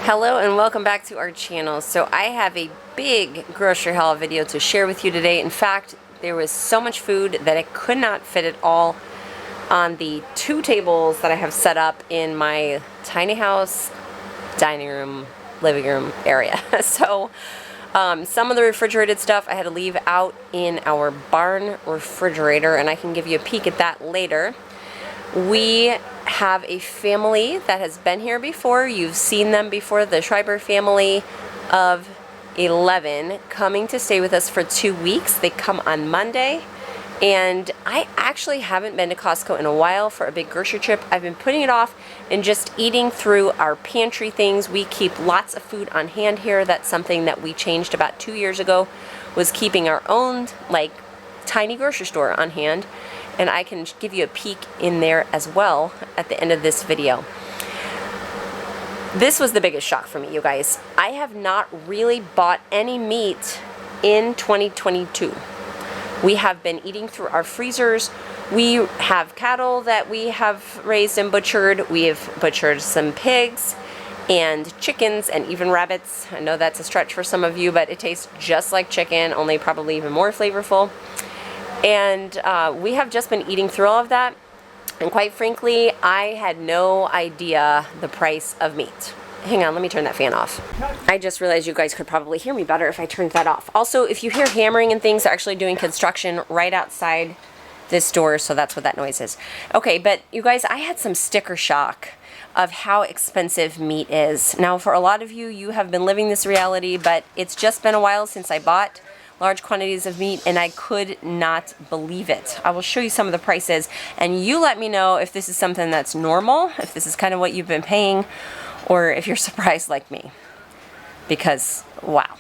Hello and welcome back to our channel. So I have a big grocery haul video to share with you today. In fact, there was so much food that I could not fit it all on the 2 tables that I have set up in my tiny house, dining room, living room area. So some of the refrigerated stuff I had to leave out in our barn refrigerator, and I can give you a peek at that later. We have a family that has been here before. You've seen them before, the Schreiber family of 11 coming to stay with us for 2 weeks. They come on Monday, and I actually haven't been to Costco in a while for a big grocery trip. I've been putting it off and just eating through our pantry things. We keep lots of food on hand here. That's something that we changed about 2 years ago, was keeping our own like tiny grocery store on hand. And I can give you a peek in there as well at the end of this video. This was the biggest shock for me, you guys. I have not really bought any meat in 2022. We have been eating through our freezers. We have cattle that we have raised and butchered. We have butchered some pigs and chickens and even rabbits. I know that's a stretch for some of you, but it tastes just like chicken, only probably even more flavorful. And we have just been eating through all of that, and quite frankly, I had no idea the price of meat. Hang on, let me turn that fan off. I just realized you guys could probably hear me better if I turned that off. Also, if you hear hammering and things, they're actually doing construction right outside this door, so that's what that noise is. Okay, but you guys, I had some sticker shock of how expensive meat is. Now, for a lot of you, you have been living this reality, but it's just been a while since I bought large quantities of meat, and I could not believe it. I will show you some of the prices, and you let me know if this is something that's normal, if this is kind of what you've been paying, or if you're surprised like me. Because, wow.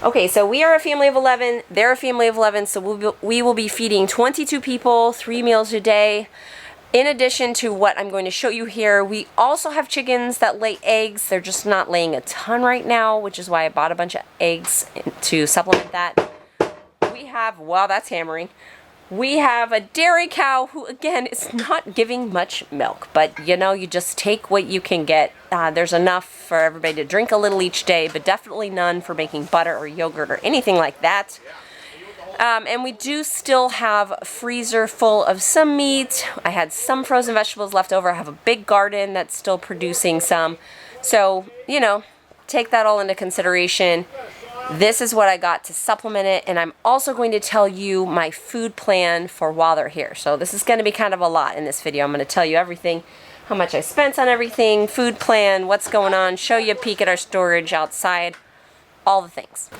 Okay, so we are a family of 11, they're a family of 11, so we will be feeding 22 people, 3 meals a day. In addition to what I'm going to show you here, we also have chickens that lay eggs. They're just not laying a ton right now, which is why I bought a bunch of eggs to supplement that. We have, wow, that's hammering. We have a dairy cow who, again, is not giving much milk. But, you know, you just take what you can get. There's enough for everybody to drink a little each day, but definitely none for making butter or yogurt or anything like that. And we do still have a freezer full of some meat. I had some frozen vegetables left over. I have a big garden that's still producing some. So, you know, take that all into consideration. This is what I got to supplement it. And I'm also going to tell you my food plan for while they're here. So this is going to be kind of a lot in this video. I'm going to tell you everything, how much I spent on everything, food plan, what's going on, show you a peek at our storage outside, all the things.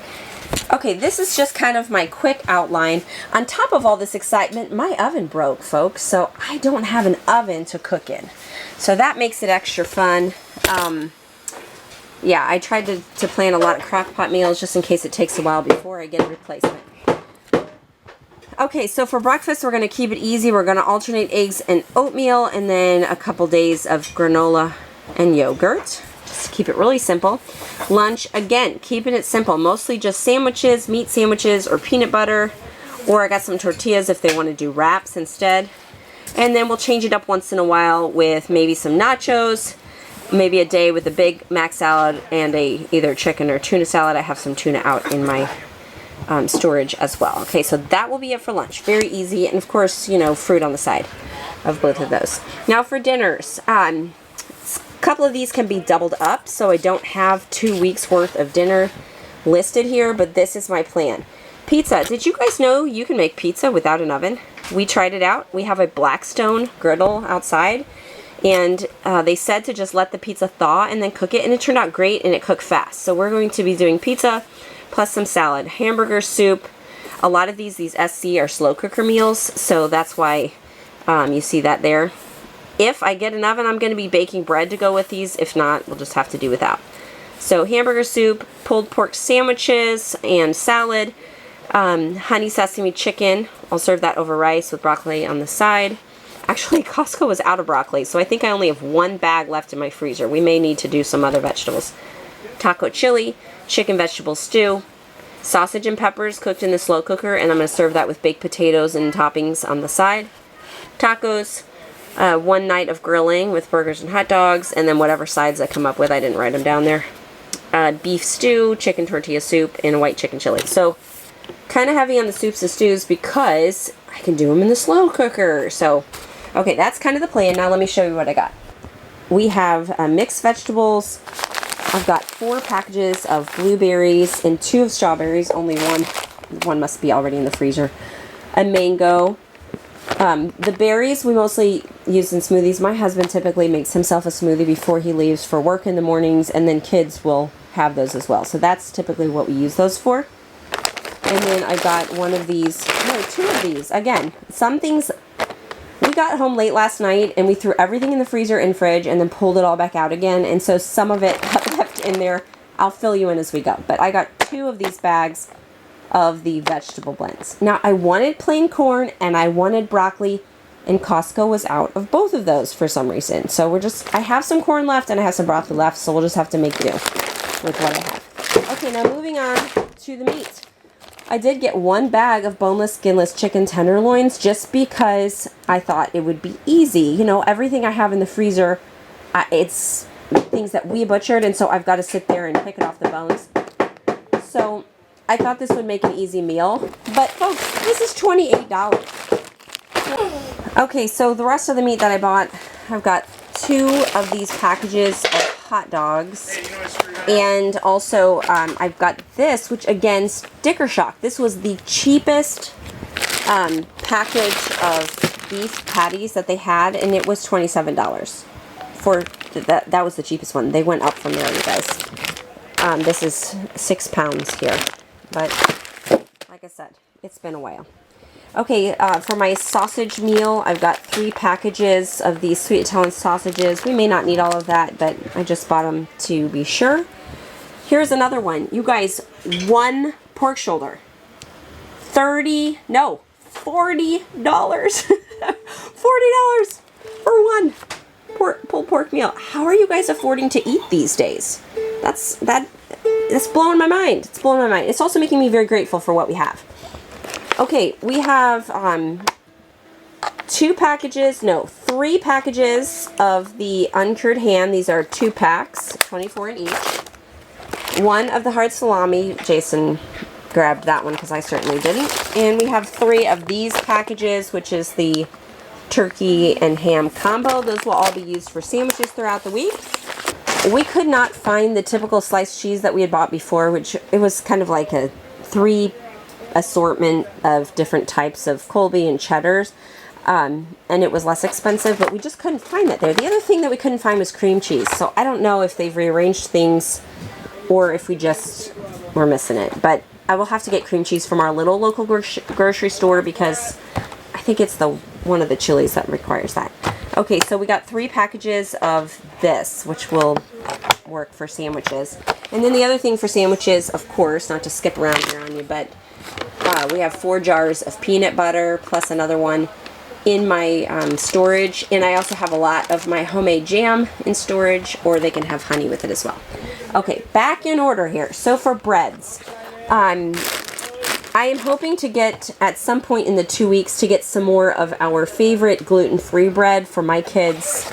Okay, this is just kind of my quick outline. On top of all this excitement, my oven broke, folks, so I don't have an oven to cook in. So that makes it extra fun. Yeah, I tried to plan a lot of crock pot meals just in case it takes a while before I get a replacement. Okay, so for breakfast, we're going to keep it easy. We're going to alternate eggs and oatmeal, and then a couple days of granola and yogurt. Just keep it really simple. Lunch, again, keeping it simple. Mostly just sandwiches, meat sandwiches, or peanut butter. Or I got some tortillas if they want to do wraps instead. And then we'll change it up once in a while with maybe some nachos. Maybe a day with a big mac salad and either chicken or tuna salad. I have some tuna out in my storage as well. Okay, so that will be it for lunch. Very easy. And of course, you know, fruit on the side of both of those. Now for dinners. A couple of these can be doubled up, so I don't have 2 weeks worth of dinner listed here, but this is my plan. Pizza. Did you guys know you can make pizza without an oven? We tried it out. We have a Blackstone griddle outside, and they said to just let the pizza thaw and then cook it, and it turned out great, and it cooked fast. So we're going to be doing pizza plus some salad, hamburger soup. A lot of these SC are slow cooker meals, so that's why you see that there. If I get an oven, I'm going to be baking bread to go with these. If not, we'll just have to do without. So hamburger soup, pulled pork sandwiches, and salad. Honey sesame chicken. I'll serve that over rice with broccoli on the side. Actually, Costco was out of broccoli, so I think I only have 1 bag left in my freezer. We may need to do some other vegetables. Taco chili, chicken vegetable stew, sausage and peppers cooked in the slow cooker, and I'm going to serve that with baked potatoes and toppings on the side. Tacos. one night of grilling with burgers and hot dogs, and then whatever sides I come up with. I didn't write them down there. Beef stew, chicken tortilla soup, and a white chicken chili. So kind of heavy on the soups and stews because I can do them in the slow cooker. So, okay, that's kind of the plan. Now let me show you what I got. We have mixed vegetables. I've got 4 packages of blueberries and 2 of strawberries. Only one must be already in the freezer. A mango. The berries we mostly use in smoothies. My husband typically makes himself a smoothie before he leaves for work in the mornings, and then kids will have those as well. So that's typically what we use those for. And then I got 2 of these. Again, some things, we got home late last night and we threw everything in the freezer and fridge and then pulled it all back out again. And so some of it got left in there. I'll fill you in as we go. But I got 2 of these bags of the vegetable blends. Now I wanted plain corn and I wanted broccoli, and Costco was out of both of those for some reason. So I have some corn left and I have some broccoli left, so we'll just have to make do with what I have. Okay, now moving on to the meat. I did get 1 bag of boneless, skinless chicken tenderloins just because I thought it would be easy. You know, everything I have in the freezer, it's things that we butchered, and so I've got to sit there and pick it off the bones. So I thought this would make an easy meal, but folks, this is $28. Okay, so the rest of the meat that I bought, I've got 2 of these packages of hot dogs, and also I've got this, which again, sticker shock. This was the cheapest package of beef patties that they had, and it was $27 for that was the cheapest one. They went up from there, you guys. This is 6 pounds here, but like I said, it's been a while. Okay, for my sausage meal, I've got 3 packages of these sweet Italian sausages. We may not need all of that, but I just bought them to be sure. Here's another one. You guys, 1 pork shoulder. $40. $40 for 1 pulled pork meal. How are you guys affording to eat these days? That's blowing my mind. It's blowing my mind. It's also making me very grateful for what we have. Okay, we have 3 packages of the uncured ham. These are 2 packs, 24 in each. 1 of the hard salami. Jason grabbed that one because I certainly didn't. And we have 3 of these packages, which is the turkey and ham combo. Those will all be used for sandwiches throughout the week. We could not find the typical sliced cheese that we had bought before, which it was kind of like a 3 assortment of different types of Colby and cheddars, and it was less expensive, but we just couldn't find that there. The other thing that we couldn't find was cream cheese, so I don't know if they've rearranged things or if we just were missing it, but I will have to get cream cheese from our little local grocery store because I think it's one of the chilies that requires that. Okay, so we got 3 packages of this, which will work for sandwiches. And then the other thing for sandwiches, of course, not to skip around here on you, but we have 4 jars of peanut butter plus another one in my storage. And I also have a lot of my homemade jam in storage, or they can have honey with it as well. Okay, back in order here. So for breads, I am hoping to get, at some point in the 2 weeks, to get some more of our favorite gluten-free bread for my kids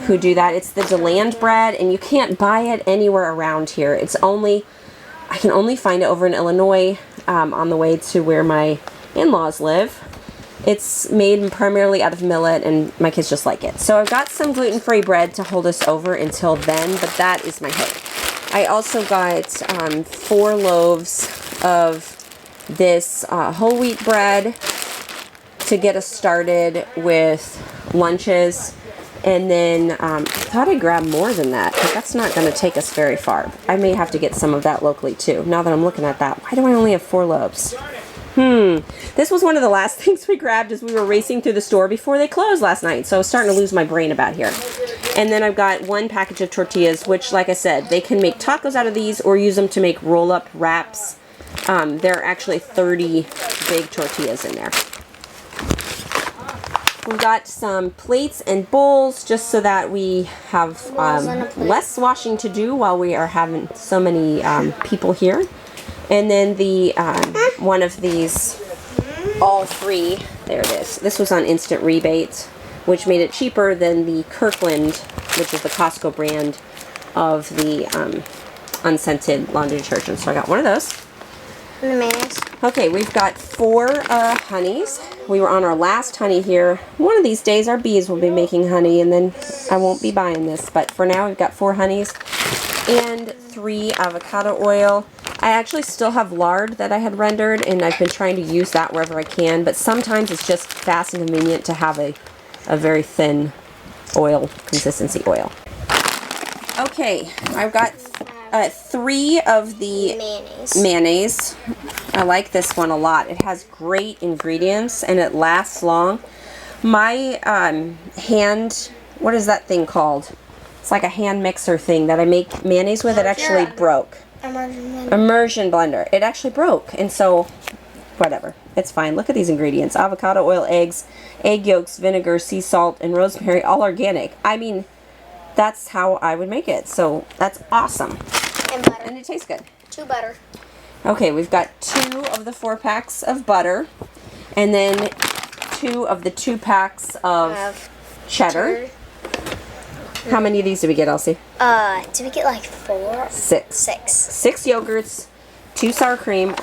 who do that. It's the DeLand bread, and you can't buy it anywhere around here. I can only find it over in Illinois, on the way to where my in-laws live. It's made primarily out of millet, and my kids just like it. So I've got some gluten-free bread to hold us over until then, but that is my hope. I also got 4 loaves of this whole wheat bread to get us started with lunches. And then I thought I'd grab more than that, because that's not going to take us very far. I may have to get some of that locally too. Now that I'm looking at that, why do I only have 4 loaves? This was one of the last things we grabbed as we were racing through the store before they closed last night. So I was starting to lose my brain about here. And then I've got 1 package of tortillas, which, like I said, they can make tacos out of these or use them to make roll-up wraps. There are actually 30 big tortillas in there. We've got some plates and bowls just so that we have less washing to do while we are having so many people here. And then the one of these, all free, there it is. This was on instant rebate. which made it cheaper than the Kirkland, which is the Costco brand of the unscented laundry detergent. So I got one of those. And the mayonnaise. Okay, we've got 4 honeys. We were on our last honey here. One of these days our bees will be making honey, and then I won't be buying this. But for now we've got 4 honeys and 3 avocado oil. I actually still have lard that I had rendered, and I've been trying to use that wherever I can. But sometimes it's just fast and convenient to have a very thin oil, consistency oil. Okay, I've got 3 of the mayonnaise. I like this one a lot. It has great ingredients and it lasts long. My hand, what is that thing called? It's like a hand mixer thing that I make mayonnaise with. It actually broke. Immersion blender. It actually broke, and so whatever. It's fine. Look at these ingredients: avocado oil, eggs, egg yolks, vinegar, sea salt, and rosemary, all organic. I mean, that's how I would make it. So that's awesome. And butter. And it tastes good. 2 butter. Okay, we've got 2 of the 4 packs of butter, and then 2 of the 2 packs of cheddar. How many of these did we get, Elsie? Did we get like 4? 6. 6 yogurts, 2 sour cream,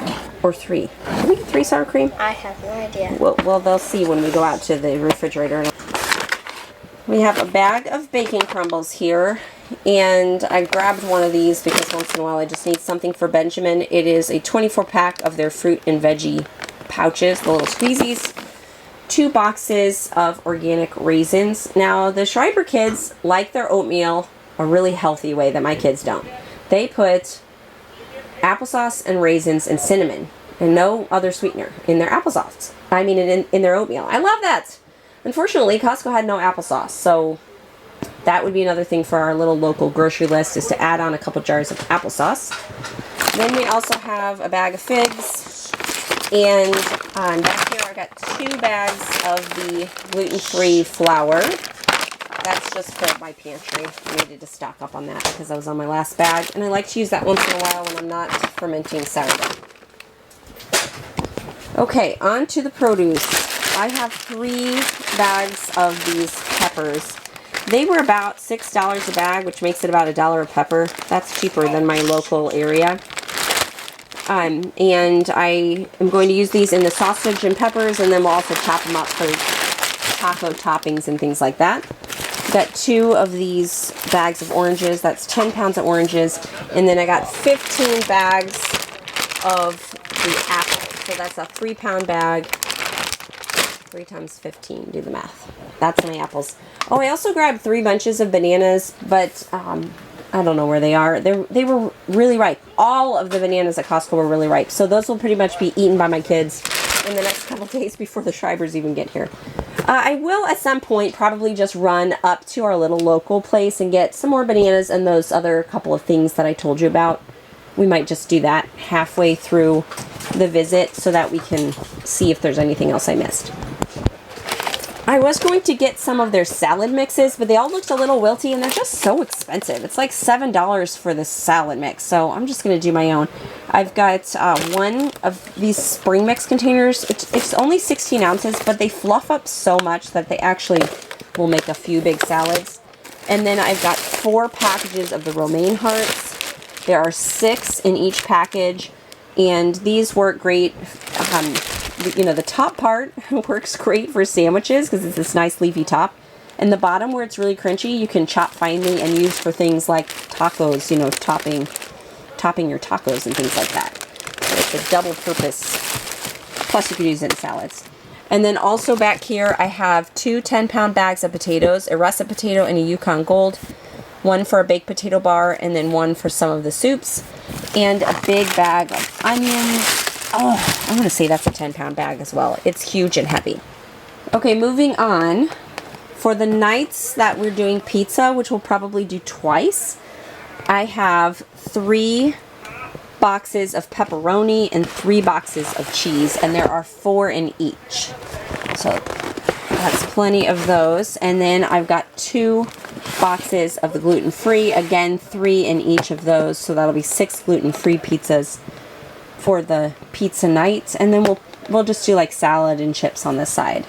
or 3. Did we get 3 sour cream? I have no idea. Well, they'll see when we go out to the refrigerator. We have a bag of baking crumbles here, and I grabbed one of these because once in a while I just need something for Benjamin. It is a 24 pack of their fruit and veggie pouches, the little squeezies. 2 boxes of organic raisins. Now, the Schreiber kids like their oatmeal a really healthy way that my kids don't. They put applesauce and raisins and cinnamon and no other sweetener in their applesauce. I mean, in their oatmeal. I love that. Unfortunately, Costco had no applesauce, so that would be another thing for our little local grocery list, is to add on a couple jars of applesauce. Then we also have a bag of figs. And back here I got 2 bags of the gluten-free flour. That's just for my pantry. I needed to stock up on that because I was on my last bag. And I like to use that once in a while when I'm not fermenting sourdough. Okay, on to the produce. I have 3 bags of these peppers. They were about $6 a bag, which makes it about $1 a pepper. That's cheaper than my local area. And I am going to use these in the sausage and peppers, and then we'll also chop them up for taco toppings and things like that. Got 2 of these bags of oranges. That's 10 pounds of oranges. And then I got 15 bags of the apples. So that's a 3-pound bag. 3 times 15, do the math. That's my apples. Oh, I also grabbed 3 bunches of bananas, but I don't know where they are. They were really ripe. All of the bananas at Costco were really ripe. So those will pretty much be eaten by my kids in the next couple days before the Schreibers even get here. I will at some point probably just run up to our little local place and get some more bananas and those other couple of things that I told you about. We might just do that halfway through the visit so that we can see if there's anything else I missed. I was going to get some of their salad mixes, but they all looked a little wilty, and they're just so expensive. It's like $7 for this salad mix, so I'm just going to do my own. I've got 1 of these spring mix containers. It's only 16 ounces, but they fluff up so much that they actually will make a few big salads. And then I've got 4 packages of the romaine hearts. There are 6 in each package, and these work great. You know, the top part works great for sandwiches because it's this nice leafy top. And the bottom, where it's really crunchy, you can chop finely and use for things like tacos, you know, topping your tacos and things like that. So it's a double purpose. Plus you could use it in salads. And then also back here, I have 2 10-pound bags of potatoes, a russet potato and a Yukon Gold. 1 for a baked potato bar, and then 1 for some of the soups. And a big bag of onions. Oh, I'm going to say that's a 10-pound bag as well. It's huge and heavy. Okay, moving on. For the nights that we're doing pizza, which we'll probably do twice, I have 3 boxes of pepperoni and 3 boxes of cheese, and there are 4 in each. So that's plenty of those. And then I've got 2 boxes of the gluten-free. Again, 3 in each of those, so that'll be 6 gluten-free pizzas for the pizza night, and then we'll just do like salad and chips on this side.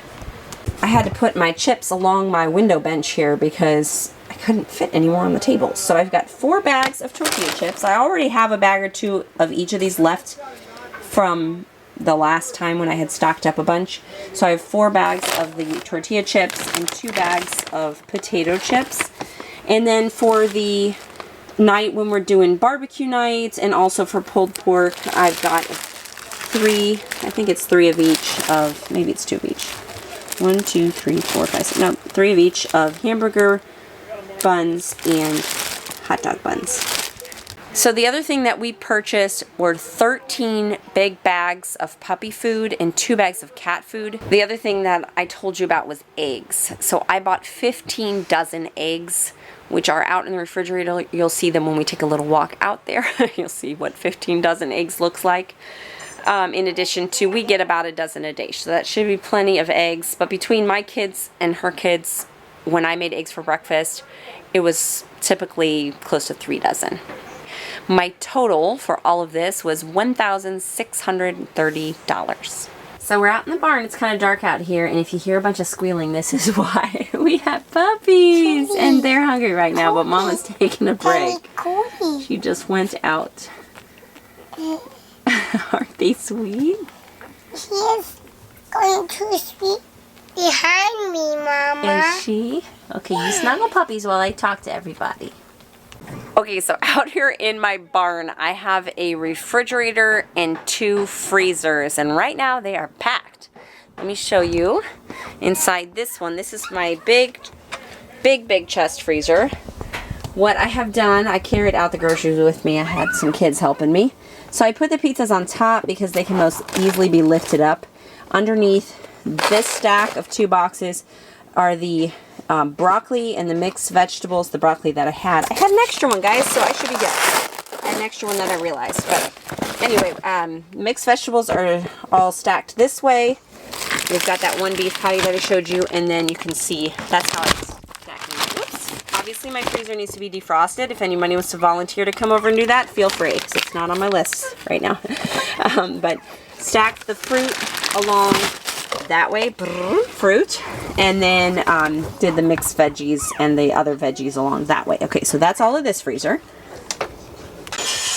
I had to put my chips along my window bench here because I couldn't fit anymore on the table. So I've got 4 bags of tortilla chips. I already have a bag or 2 of each of these left from the last time when I had stocked up a bunch. So I have 4 bags of the tortilla chips and 2 bags of potato chips. And then for the night when we're doing barbecue nights and also for pulled pork, I've got 3, I think it's 3 of each of, maybe it's 2 of each. 1, 2, 3, 4, 5, 6, no, 3 of each of hamburger buns and hot dog buns. So the other thing that we purchased were 13 big bags of puppy food and 2 bags of cat food. The other thing that I told you about was eggs. So I bought 15 dozen eggs, which are out in the refrigerator. You'll see them when we take a little walk out there. You'll see what 15 dozen eggs looks like. In addition to, we get about a dozen a day. So that should be plenty of eggs. But between my kids and her kids, when I made eggs for breakfast, it was typically close to 3 dozen. My total for all of this was $1,630. So we're out in the barn. It's kind of dark out here, and if you hear a bunch of squealing, this is why. We have puppies, and they're hungry right now, but Mama's taking a break. She just went out. Aren't they sweet? She is going to sleep behind me, Mama. Is she? Okay, you snuggle puppies while I talk to everybody. Okay, so out here in my barn, I have a refrigerator and 2 freezers, and right now they are packed. Let me show you inside this one. This is my big chest freezer. What I have done, I carried out the groceries with me. I had some kids helping me. So I put the pizzas on top because they can most easily be lifted up. Underneath this stack of 2 boxes are the broccoli and the mixed vegetables, the broccoli that I had. I had an extra one, guys, so I should be good. I had an extra one that I realized. But anyway, mixed vegetables are all stacked this way. We've got that 1 beef patty that I showed you, and then you can see that's how it's stacking. Oops. Obviously, my freezer needs to be defrosted. If anybody wants to volunteer to come over and do that, feel free, because it's not on my list right now. But stacked the fruit along that way, fruit, and then did the mixed veggies and the other veggies along that way. Okay, so that's all of this freezer.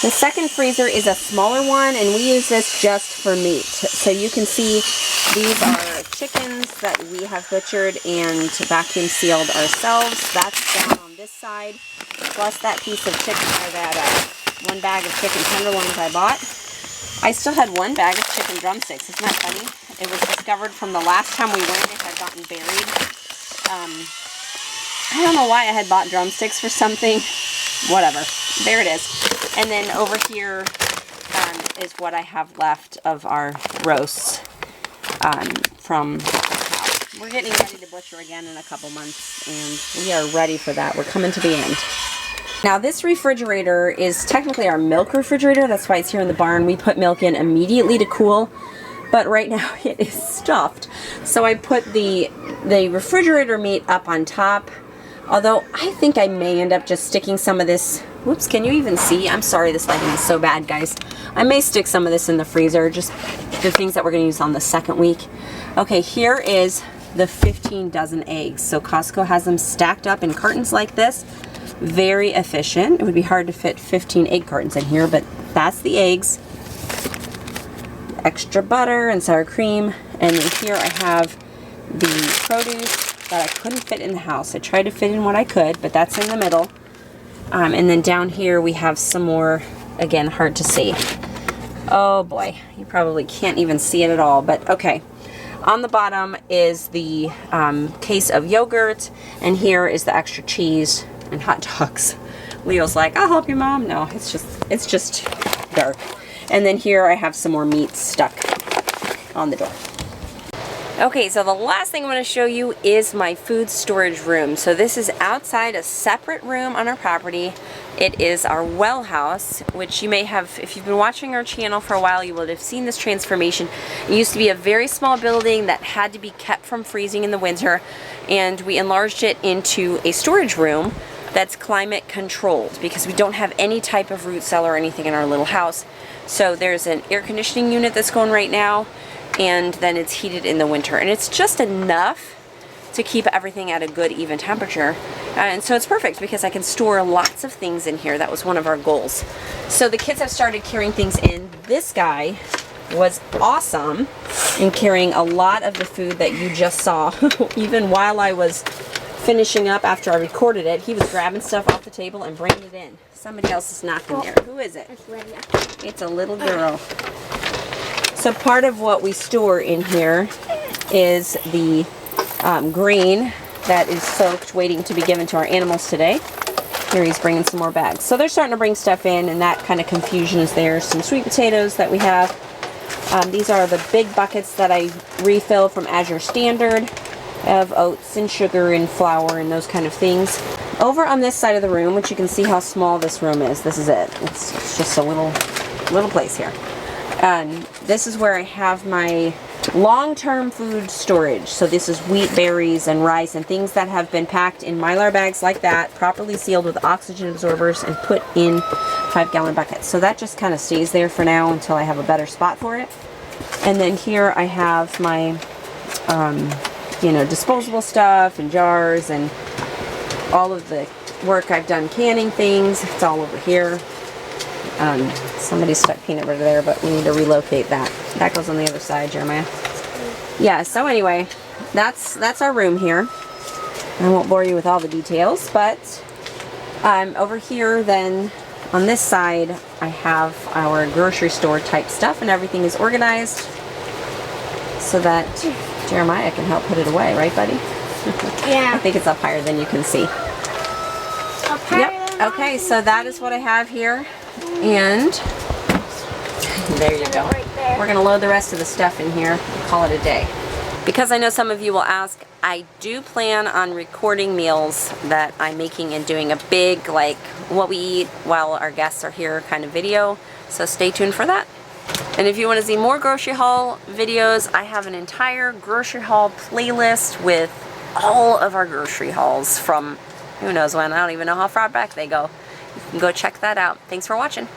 The second freezer is a smaller one, and we use this just for meat. So you can see these are chickens that we have butchered and vacuum sealed ourselves. That's down on this side, plus that piece of chicken, or that 1 bag of chicken tenderloins I bought. I still had 1 bag of chicken drumsticks. Isn't that funny? It was discovered from the last time we went. It had gotten buried. I don't know why I had bought drumsticks for something. Whatever. There it is. And then over here is what I have left of our roasts from the cow. We're getting ready to butcher again in a couple months, and we are ready for that. We're coming to the end. Now this refrigerator is technically our milk refrigerator. That's why it's here in the barn. We put milk in immediately to cool, but right now it is stuffed. So I put the refrigerator meat up on top, although I think I may end up just sticking some of this. Whoops, can you even see? I'm sorry, this lighting is so bad, guys. I may stick some of this in the freezer, just the things that we're going to use on the second week. Okay, here is the 15 dozen eggs. So Costco has them stacked up in cartons like this. Very efficient. It would be hard to fit 15 egg cartons in here, but that's the eggs. Extra butter and sour cream. And then here I have the produce that I couldn't fit in the house. I tried to fit in what I could, but that's in the middle. And then down here we have some more, again, hard to see. Oh boy, you probably can't even see it at all, but okay. On the bottom is the case of yogurt, and here is the extra cheese and hot dogs. Leo's like, I'll help you, Mom. No, it's just dark. And then here I have some more meat stuck on the door. Okay, so the last thing I'm going to show you is my food storage room. So this is outside a separate room on our property. It is our well house, which you may have, if you've been watching our channel for a while, you would have seen this transformation. It used to be a very small building that had to be kept from freezing in the winter, and we enlarged it into a storage room that's climate controlled because we don't have any type of root cellar or anything in our little house. So there's an air conditioning unit that's going right now, and then it's heated in the winter, and it's just enough to keep everything at a good even temperature. And so it's perfect because I can store lots of things in here. That was one of our goals. So the kids have started carrying things in. This guy was awesome in carrying a lot of the food that you just saw. Even while I was finishing up after I recorded it, he was grabbing stuff off the table and bringing it in. Somebody else is knocking there. Who is it? It's Lydia. It's a little girl. So part of what we store in here is the grain that is soaked, waiting to be given to our animals today. Here he's bringing some more bags. So they're starting to bring stuff in, and that kind of confusion is there. Some sweet potatoes that we have. These are the big buckets that I refill from Azure Standard of oats and sugar and flour and those kind of things. Over on this side of the room, which you can see how small this room is, this is it. It's just a little place here. And this is where I have my long-term food storage. So this is wheat, berries, and rice, and things that have been packed in Mylar bags like that, properly sealed with oxygen absorbers, and put in 5-gallon buckets. So that just kind of stays there for now until I have a better spot for it. And then here I have my, disposable stuff and jars and all of the work I've done canning things. It's all over here. Somebody stuck peanut butter there, but we need to relocate that. That goes on the other side, Jeremiah. Yeah, so anyway, that's our room here. I won't bore you with all the details, but over here then on this side I have our grocery store type stuff, and everything is organized so that Jeremiah can help put it away, right buddy? Yeah. I think it's up higher than you can see. Up higher Yep. than Okay, so that is what I have here. And there you go. Right there. We're going to load the rest of the stuff in here and call it a day. Because I know some of you will ask, I do plan on recording meals that I'm making and doing a big, like, what we eat while our guests are here kind of video. So stay tuned for that. And if you want to see more grocery haul videos, I have an entire grocery haul playlist with all of our grocery hauls from who knows when. I don't even know how far back they go. You can go check that out. Thanks for watching.